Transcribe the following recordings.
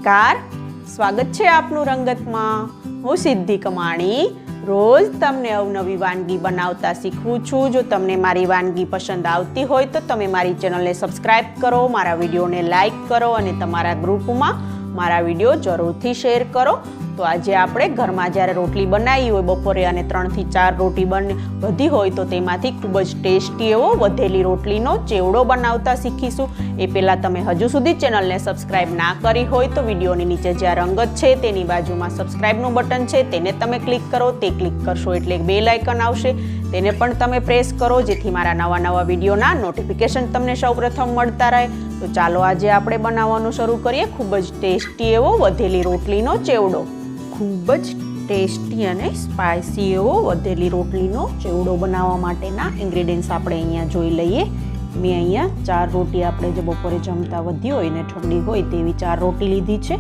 નમસ્કાર, સ્વાગત છે આપનું રંગતમાં। હું સિદ્ધિ કમાણી રોજ તમને અવનવી વાનગી બનાવતા શીખવું છું। જો તમને મારી વાનગી પસંદ આવતી હોય તો તમે મારી ચેનલને સબસ્ક્રાઇબ કરો, મારા વિડીયોને લાઈક કરો અને તમારા ગ્રુપમાં મારા વિડીયો જરૂરથી શેર કરો। તો આજે આપણે ઘરમાં જ્યારે રોટલી બનાવી હોય બપોરે અને 3 થી 4 રોટી વધી હોય તો તેમાંથી ખૂબ જ ટેસ્ટી એવો વધેલી રોટલીનો ચેવડો બનાવતા શીખીશું। એ પહેલાં તમે હજુ સુધી ચેનલને સબસ્ક્રાઇબ ના કરી હોય તો વિડીયોની નીચે જ્યાં રંગત છે તેની બાજુમાં સબસ્ક્રાઇબનું બટન છે તેને તમે ક્લિક કરો। તે ક્લિક કરશો એટલે બેલ આઇકન આવશે, તેને પણ તમે પ્રેસ કરો જેથી મારા નવા વિડીયોના નોટિફિકેશન તમને સૌપ્રથમ મળતા રહે। તો ચાલો આજે આપણે બનાવવાનું શરૂ કરીએ ખૂબ જ ટેસ્ટી એવો વધેલી રોટલીનો ચેવડો। ખૂબ જ ટેસ્ટી અને સ્પાઇસી એવો વધેલી રોટલીનો ચેવડો બનાવવા માટેના ઇન્ગ્રેડિયન્ટ્સ આપણે અહીંયા જોઈ લઈએ। મેં અહીંયા 4 રોટી આપણે જે બપોરે જમતા વધી હોય ને ઠંડી હોય તેવી 4 રોટી લીધી છે।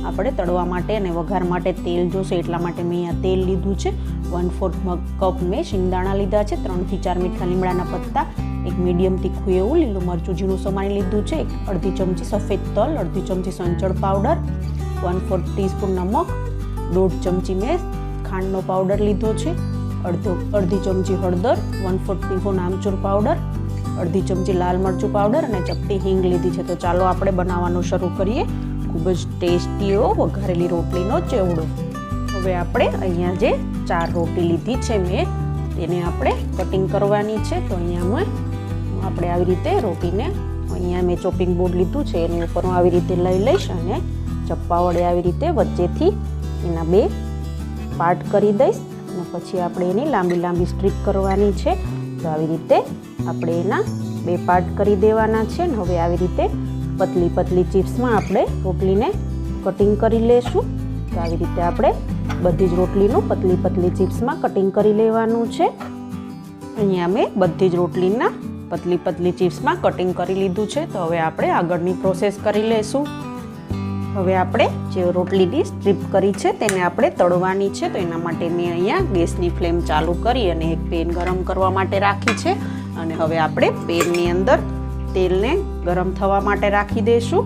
આપણે તળવા માટે અને વઘાર માટે તેલ જોશે એટલા માટે મેં અહીંયા તેલ લીધું છે। 1/4 કપ મેં શિંગદાણા લીધા છે, 3 થી 4 મીઠા લીમડાના પત્તા, એક મીડિયમ તીખું એવું લીલું મરચું ઝીણું સમારી લીધું છે, અડધી ચમચી સફેદ તલ, અડધી ચમચી સંચળ પાવડર, 1/4 ટીસ્પૂન નમક, 1/2 ચમચી મેં ખાંડનો પાવડર લીધો છે, અડધી ચમચી હળદર, 1/4 ટીસ્પૂન આમચૂર પાવડર, અડધી ચમચી લાલ મરચું પાવડર અને ચપટી હિંગ લીધી છે। તો ચાલો આપણે બનાવવાનું શરૂ કરીએ ખૂબ જ ટેસ્ટી એવો વઘારેલી રોટલીનો ચેવડો। હવે આપણે અહીંયા જે 4 રોટી લીધી છે મેં તેને આપણે કટિંગ કરવાની છે। તો અહીંયા આપણે આવી રીતે રોટીને અહીંયા મેં ચોપિંગ બોર્ડ લીધું છે એની ઉપર હું આવી રીતે લઈ લઈશ અને ચપ્પા વડે આવી રીતે વચ્ચેથી એના 2 પાર્ટ કરી દઈશ અને પછી આપણે એની લાંબી સ્ટ્રીપ કરવાની છે। તો આવી રીતે આપણે એના 2 પાર્ટ કરી દેવાના છે ને હવે આવી રીતે પતલી ચિપ્સમાં આપણે રોટલીને કટિંગ કરી લેશું। તો આવી રીતે આપણે બધી જ રોટલીનું પતલી ચિપ્સમાં કટિંગ કરી લેવાનું છે। અહીંયા મેં બધી જ રોટલીના પતલી ચિપ્સમાં કટિંગ કરી લીધું છે। તો હવે આપણે આગળની પ્રોસેસ કરી લેશું। હવે આપણે જે રોટલીની સ્ટ્રીપ કરી છે તેને આપણે તળવાની છે। તો એના માટે મેં અહીંયા ગેસની ફ્લેમ ચાલુ કરી અને એક પેન ગરમ કરવા માટે રાખી છે અને હવે આપણે પેનની અંદર તેલને ગરમ થવા માટે રાખી દઈશું।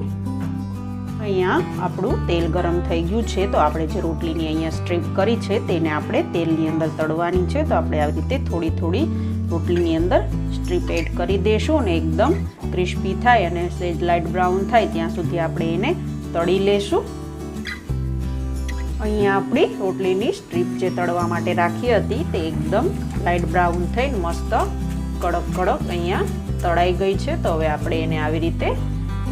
અહીંયા આપણું તેલ ગરમ થઈ ગયું છે તો આપણે જે રોટલીની અહીંયા સ્ટ્રીપ કરી છે તેને આપણે તેલની અંદર તળવાની છે। તો આપણે આવી રીતે થોડી રોટલીની અંદર સ્ટ્રીપ એડ કરી દઈશું અને એકદમ ક્રિસ્પી થાય અને સેજ લાઇટ બ્રાઉન થાય ત્યાં સુધી આપણે એને તળી લેશું। અહીંયા આપણી રોટલીની સ્ટ્રીપ જે તળવા માટે રાખી હતી તે એકદમ લાઇટ બ્રાઉન થઈને મસ્ત કડક અહીંયા તળાઈ ગઈ છે। તો હવે આપણે એને આવી રીતે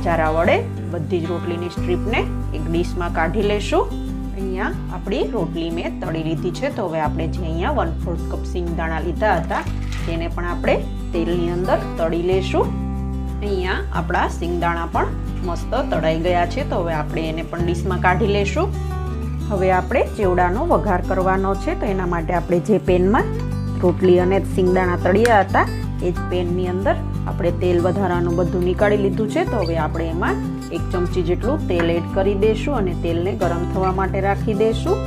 ચારા વડે બધી જ રોટલીની સ્ટ્રીપને એક ડીશમાં કાઢી લેશું। અહીંયા આપણી રોટલી મેં તળી લીધી છે। તો હવે આપણે જે અહીંયા 1/4 કપ સિંગદાણા લીધા હતા તેને પણ આપણે તેલની અંદર તળી લેશું। અહીંયા આપણા સિંગદાણા પણ મસ્ત તળાઈ ગયા છે। તો હવે આપણે એને પણ ડીશમાં કાઢી લેશું। હવે આપણે ચેવડાનો વઘાર કરવાનો છે। તો એના માટે આપણે જે પેનમાં રોટલી અને સિંગદાણા તળ્યા હતા એ જ પેનની અંદર આપણે તેલ વધારાનું બધું નીકાળી લીધું છે। તો હવે આપણે એમાં 1 ચમચી જેટલું તેલ એડ કરી દઈશું અને તેલને ગરમ થવા માટે રાખી દઈશું।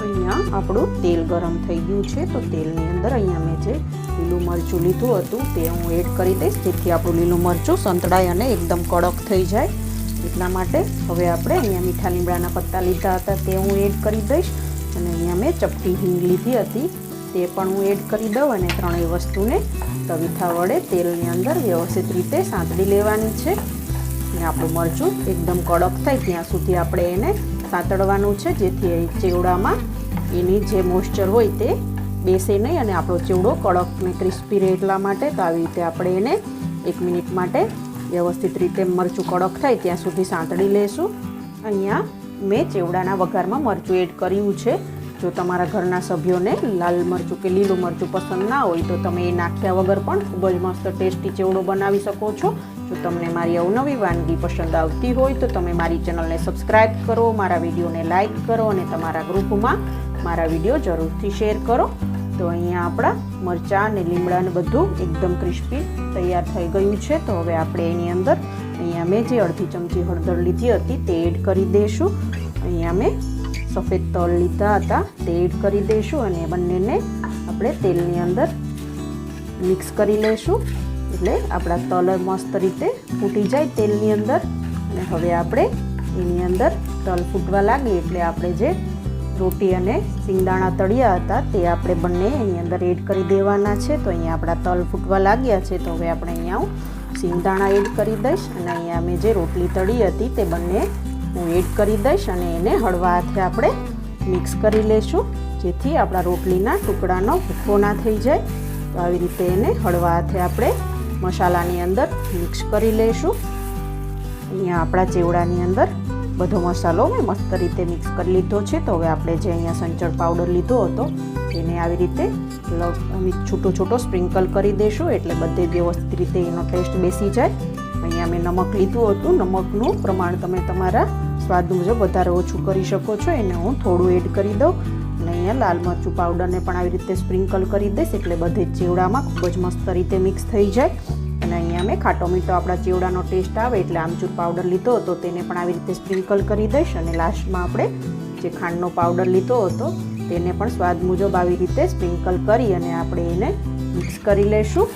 અહીંયા આપણું તેલ ગરમ થઈ ગયું છે। તો તેલની અંદર અહીંયા મેં જે લીલું મરચું લીધું હતું તે હું એડ કરી દઈશ જેથી આપણું લીલું મરચું સંતળાય અને એકદમ કડક થઈ જાય એટલા માટે। હવે આપણે અહીંયા મીઠા લીમડાના પત્તા લીધા હતા તે હું એડ કરી દઈશ અને અહીંયા મેં ચપટી હિંગ લીધી હતી તે પણ હું એડ કરી દઉં અને ત્રણેય વસ્તુને તવીથા વડે તેલની અંદર વ્યવસ્થિત રીતે સાંતળી લેવાની છે અને આપણું મરચું એકદમ કડક થાય ત્યાં સુધી આપણે એને સાંતળવાનું છે જેથી ચેવડામાં એની જે મોઇસ્ચર હોય તે બેસે નહીં અને આપણો ચેવડો કડક ને ક્રિસ્પી રહે એટલા માટે। તો આવી રીતે આપણે એને 1 મિનિટ માટે વ્યવસ્થિત રીતે મરચું કડક થાય ત્યાં સુધી સાંતળી લેશું। અહીંયા મેં ચેવડાના વઘારમાં મરચું એડ કર્યું છે। જો તમારા ઘરના સભ્યોને લાલ મરચું કે લીલું મરચું પસંદ ના હોય તો તમે એ નાખ્યા વગર પણ ખૂબ જ મસ્ત ટેસ્ટી ચેવડો બનાવી શકો છો। જો તમને મારી અવનવી વાનગી પસંદ આવતી હોય તો તમે મારી ચેનલને સબસ્ક્રાઇબ કરો, મારા વિડીયોને લાઈક કરો અને તમારા ગ્રુપમાં મારા વિડીયો જરૂરથી શેર કરો। તો અહીંયા આપણા મરચાં અને લીમડા ને બધું એકદમ ક્રિસ્પી તૈયાર થઈ ગયું છે। તો હવે આપણે એની અંદર અહીંયા મેં જે અડધી ચમચી હળદર લીધી હતી તે એડ કરી દઈશું। અહીંયા મેં સફેદ તલ લીધા હતા તે એડ કરી દઈશું અને બંનેને આપણે તેલની અંદર મિક્સ કરી લઈશું એટલે આપણા તલ મસ્ત રીતે ફૂટી જાય તેલની અંદર। અને હવે આપણે એની અંદર તલ ફૂટવા લાગે એટલે આપણે જે રોટી અને સિંગદાણા તળ્યા હતા તે આપણે બંને એની અંદર એડ કરી દેવાના છે. તો અહીંયા આપણા તલ ફૂટવા લાગ્યા છે. તો હવે આપણે અહીંયા હું સિંગદાણા એડ કરી દઈશ અને અહીંયા મેં જે રોટલી તળી હતી તે બંને હું એડ કરી દઈશ અને એને હળવા હાથે આપણે મિક્સ કરી લઈશું, જેથી આપણા રોટલીના ટુકડાનો ભૂકો ના થઈ જાય. તો આવી રીતે એને હળવા હાથે આપણે મસાલાની અંદર મિક્સ કરી લઈશું. અહીંયા આપણા ચેવડાની અંદર બધો મસાલો મેં મસ્ત રીતે મિક્સ કરી લીધો છે. તો હવે આપણે જે અહીંયા સંચળ પાવડર લીધો હતો તેને આવી રીતે છૂટો છૂટો સ્પ્રિંકલ કરી દઈશું, એટલે બધે વ્યવસ્થિત રીતે એનો ટેસ્ટ બેસી જાય. અહીંયા મેં નમક લીધું હતું, નમકનું પ્રમાણ તમે તમારા સ્વાદ મુજબ વધારે ઓછું કરી શકો છો. એને હું થોડું એડ કરી દઉં અને અહીંયા લાલ મરચું પાવડરને પણ આવી રીતે સ્પ્રિંકલ કરી દઈશ, એટલે બધે જ ચેવડામાં ખૂબ જ મસ્ત રીતે મિક્સ થઈ જાય. અને અહીંયા મેં ખાટો મીઠો આપણા ચેવડાનો ટેસ્ટ આવે એટલે આમચૂર પાવડર લીધો હતો તેને પણ આવી રીતે સ્પ્રિંકલ કરી દઈશ. અને લાસ્ટમાં આપણે જે ખાંડનો પાવડર લીધો હતો તેને પણ સ્વાદ મુજબ આવી રીતે સ્પ્રિંકલ કરી અને આપણે એને મિક્સ કરી લઈશું.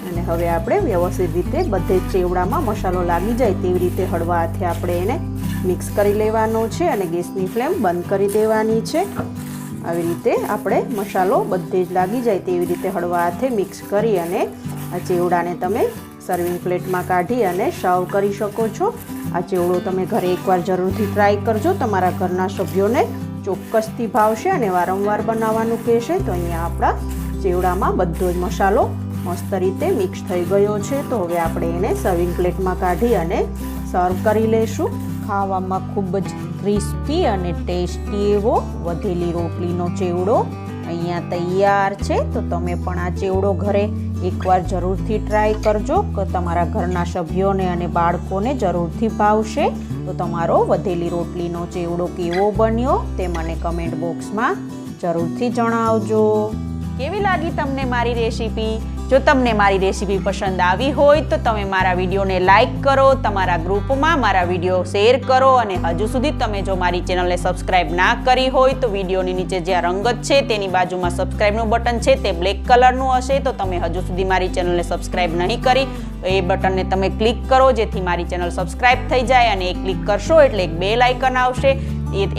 અને હવે આપણે વ્યવસ્થિત રીતે બધે જ ચેવડામાં મસાલો લાગી જાય તેવી રીતે હળવા હાથે આપણે એને મિક્સ કરી લેવાનો છે અને ગેસની ફ્લેમ બંધ કરી દેવાની છે. આવી રીતે આપણે મસાલો બધે જ લાગી જાય તેવી રીતે હળવા હાથે મિક્સ કરી અને આ ચેવડાને તમે સર્વિંગ પ્લેટમાં કાઢી અને સર્વ કરી શકો છો. આ ચેવડો તમે ઘરે એકવાર જરૂરથી ટ્રાય કરજો, તમારા ઘરના સભ્યોને ચોક્કસથી ભાવશે અને વારંવાર બનાવવાનું કહેશે. તો અહીંયા આપણા ચેવડામાં બધો જ મસાલો મસ્ત રીતે મિક્સ થઈ ગયો છે. તો હવે આપણે એને સર્વિંગ પ્લેટમાં કાઢી અને સર્વ કરી લઈશું. ખાવામાં ખૂબ જ ક્રિસ્પી અને ટેસ્ટી એવો વધેલી રોટલીનો ચેવડો અહીંયા તૈયાર છે. તો તમે પણ આ ચેવડો ઘરે એકવાર જરૂરથી ટ્રાય કરજો કે તમારા ઘરના સભ્યોને અને બાળકોને જરૂરથી ભાવશે. તો તમારો વધેલી રોટલીનો ચેવડો કેવો બન્યો તે મને કમેન્ટ બોક્સમાં જરૂરથી જણાવજો. કેવી લાગી તમને મારી રેસીપી? જો તમને મારી રેસીપી પસંદ આવી હોય તો તમે મારા વિડીયોને લાઈક કરો, તમારા ગ્રુપમાં મારા વિડીયો શેર કરો અને હજુ સુધી તમે જો મારી ચેનલને સબસ્ક્રાઈબ ના કરી હોય તો વિડીયોની નીચે જે રંગત છે તેની બાજુમાં સબસ્ક્રાઈબનું બટન છે તે બ્લેક કલરનું હશે. તો તમે હજુ સુધી મારી ચેનલને સબસ્ક્રાઈબ નહીં કરી તો એ બટનને તમે ક્લિક કરો, જેથી મારી ચેનલ સબસ્ક્રાઈબ થઈ જાય. અને એ ક્લિક કરશો એટલે એક બેલ આઇકન આવશે,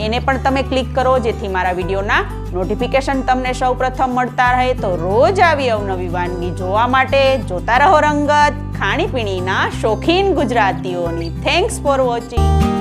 એને પણ તમે ક્લિક કરો, જેથી મારા વિડીયોના નોટિફિકેશન તમને સૌપ્રથમ મળતા રહે. તો રોજ આવી અવનવી વાનગી જોવા માટે જોતા રહો રંગત, ખાણીપીણીના શોખીન ગુજરાતીઓની. Thanks for watching.